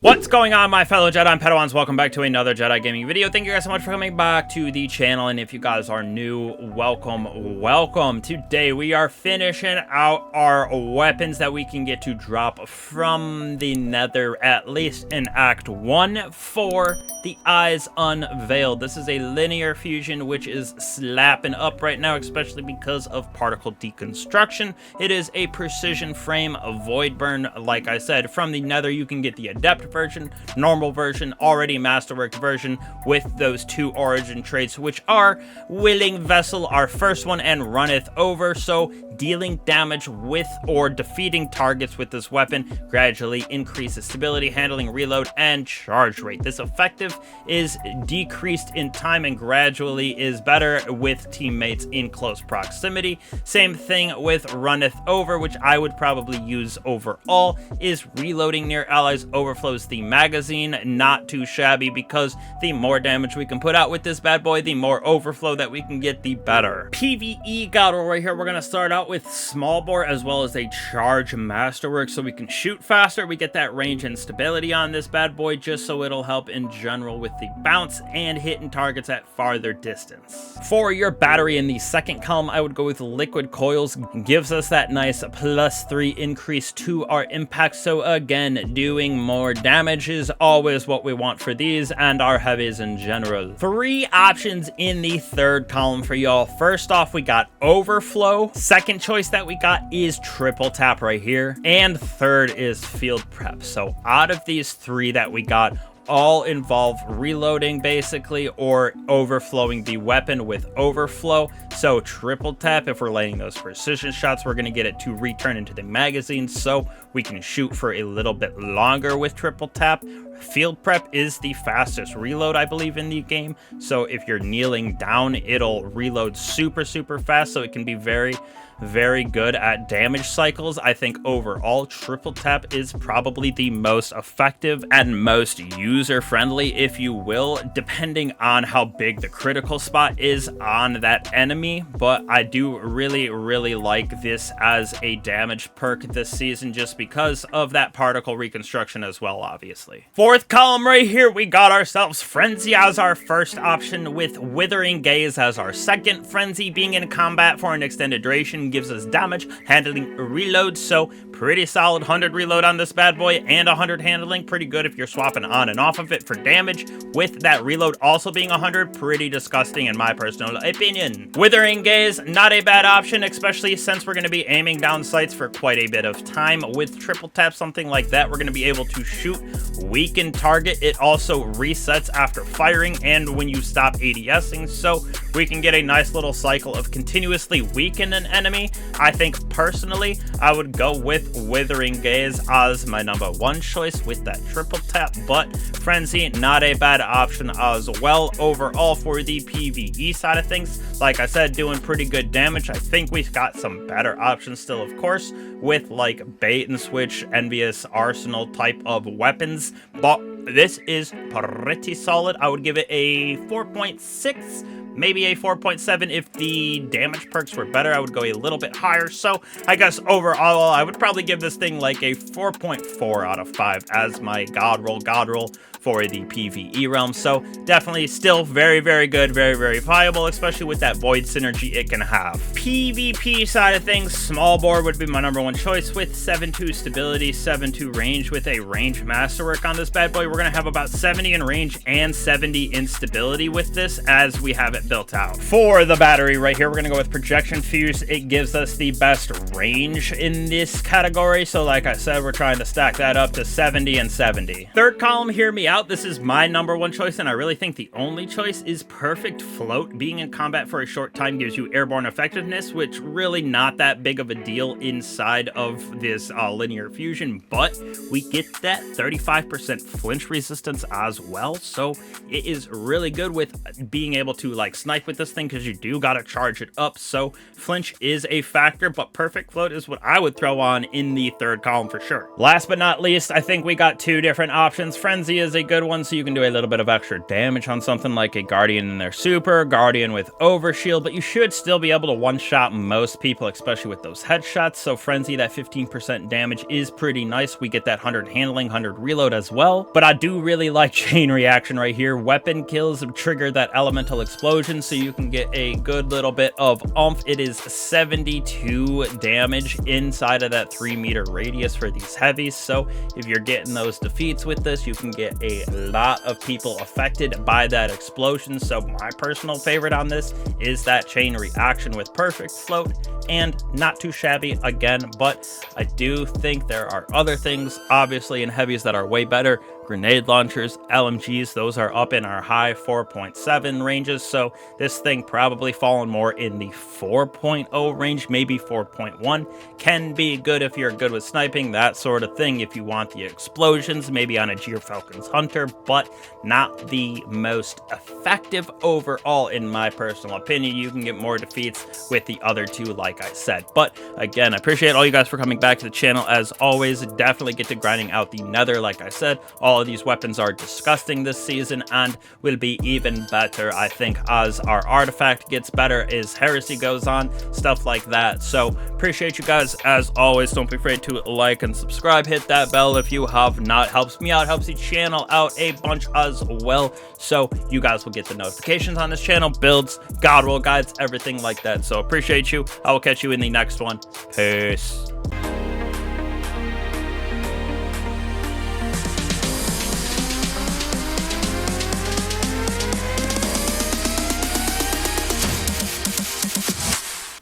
What's going on, my fellow Jedi and Padawans? Welcome back to another Jedi gaming video. Thank you guys so much for coming back to the channel, and if you guys are new, welcome. Today we are finishing out our weapons that we can get to drop from the Nether, at least in Act 1 for the Eyes Unveiled. This is a linear fusion, which is slapping up right now, especially because of particle deconstruction. It is a precision frame void burn. Like I said, from the Nether you can get the adept version, normal version, already masterwork version with those two origin traits, which are Willing Vessel, our first one, and Runneth over. So dealing damage with or defeating targets with this weapon gradually increases stability, handling, reload, and charge rate. This effective is decreased in time and gradually is better with teammates in close proximity. Same thing with Runneth over, which I would probably use overall, is reloading near allies overflows the magazine. Not too shabby, because the more damage we can put out with this bad boy, the more overflow that we can get, the better. PvE god roll right here, we're gonna start out with small bore as well as a charge masterwork, so we can shoot faster. We get that range and stability on this bad boy, just so it'll help in general with the bounce and hitting targets at farther distance. For your battery in the second column, I would go with liquid coils. Gives us that nice +3 increase to our impact, so again, doing more damage is always what we want for these and our heavies in general. Three options in the third column for y'all. First off, we got overflow. Second choice that we got is triple tap right here, and third is field prep. So out of these three that we got, all involve reloading basically, or overflowing the weapon with overflow. So triple tap, if we're laying those precision shots, we're going to get it to return into the magazine so we can shoot for a little bit longer with triple tap. Field prep is the fastest reload, I believe, in the game. So if you're kneeling down, it'll reload super fast, so it can be very good at damage cycles. I think overall triple tap is probably the most effective and most user-friendly, if you will, depending on how big the critical spot is on that enemy. But I do really like this as a damage perk this season, just because of that particle reconstruction as well, obviously. Fourth column right here, we got ourselves Frenzy as our first option, with Withering Gaze as our second. Frenzy, being in combat for an extended duration, gives us damage, handling, reload, so pretty solid 100 reload on this bad boy and 100 handling. Pretty good if you're swapping on and off of it for damage, with that reload also being 100. Pretty disgusting in my personal opinion. Withering Gaze, not a bad option, especially since we're going to be aiming down sights for quite a bit of time. With triple tap, something like that, we're going to be able to shoot weaken target. It also resets after firing and when you stop ADSing, so we can get a nice little cycle of continuously weaken an enemy. I think personally I would go with Withering Gaze as my #1 choice with that triple tap, but Frenzy, not a bad option as well. Overall, for the PvE side of things, like I said, doing pretty good damage. I think we've got some better options still, of course, with like bait and switch, envious arsenal type of weapons, but this is pretty solid. I would give it a 4.6, maybe a 4.7. If the damage perks were better, I would go a little bit higher. So I guess overall, I would probably give this thing like a 4.4 out of 5 as my god roll for the PvE realm. So definitely still very good, very viable, especially with that void synergy it can have. PvP side of things, small bore would be my #1 choice, with 7.2 stability, 7.2 range, with a range masterwork on this bad boy. We're gonna have about 70 in range and 70 in stability with this, as we have it built out. For the battery right here, we're gonna go with projection fuse. It gives us the best range in this category, so like I said, we're trying to stack that up to 70 and 70. Third column, hear me out. This is my #1 choice, and I really think the only choice, is Perfect Float. Being in combat for a short time gives you airborne effectiveness, which really not that big of a deal inside of this linear fusion, but we get that 35% flinch resistance as well, so it is really good with being able to like like snipe with this thing because you do gotta charge it up, so flinch is a factor, but perfect float is what I would throw on in the third column for sure. Last but not least, I think we got two different options. Frenzy is a good one, so you can do a little bit of extra damage on something like a Guardian in their super, Guardian with overshield, but you should still be able to one-shot most people, especially with those headshots. So Frenzy, that 15% damage is pretty nice. We get that 100 handling, 100 reload as well, but I do really like chain reaction right here. Weapon kills trigger that elemental explosion, so you can get a good little bit of oomph. It is 72 damage inside of that 3-meter radius for these heavies, so if you're getting those defeats with this, you can get a lot of people affected by that explosion. So my personal favorite on this is that chain reaction with perfect float, and not too shabby again, but I do think there are other things obviously in heavies that are way better. Grenade launchers, LMGs, those are up in our high 4.7 ranges, so this thing probably falling more in the 4.0 range, maybe 4.1. Can be good if you're good with sniping, that sort of thing, if you want the explosions, maybe on a Gyrfalcon's Hunter, but not the most effective overall in my personal opinion. You can get more defeats with the other two, like I said. But again, I appreciate all you guys for coming back to the channel. As always, definitely get to grinding out the nether. Like I said, all of these weapons are disgusting this season and will be even better, I think, as our artifact gets better, as Heresy goes on, stuff like that. So appreciate you guys as always. Don't be afraid to like and subscribe, hit that bell if you have not. Helps me out, helps the channel out a bunch as well, so you guys will get the notifications on this channel, builds, god roll guides, everything like that. So appreciate you. I will catch you in the next one. Peace.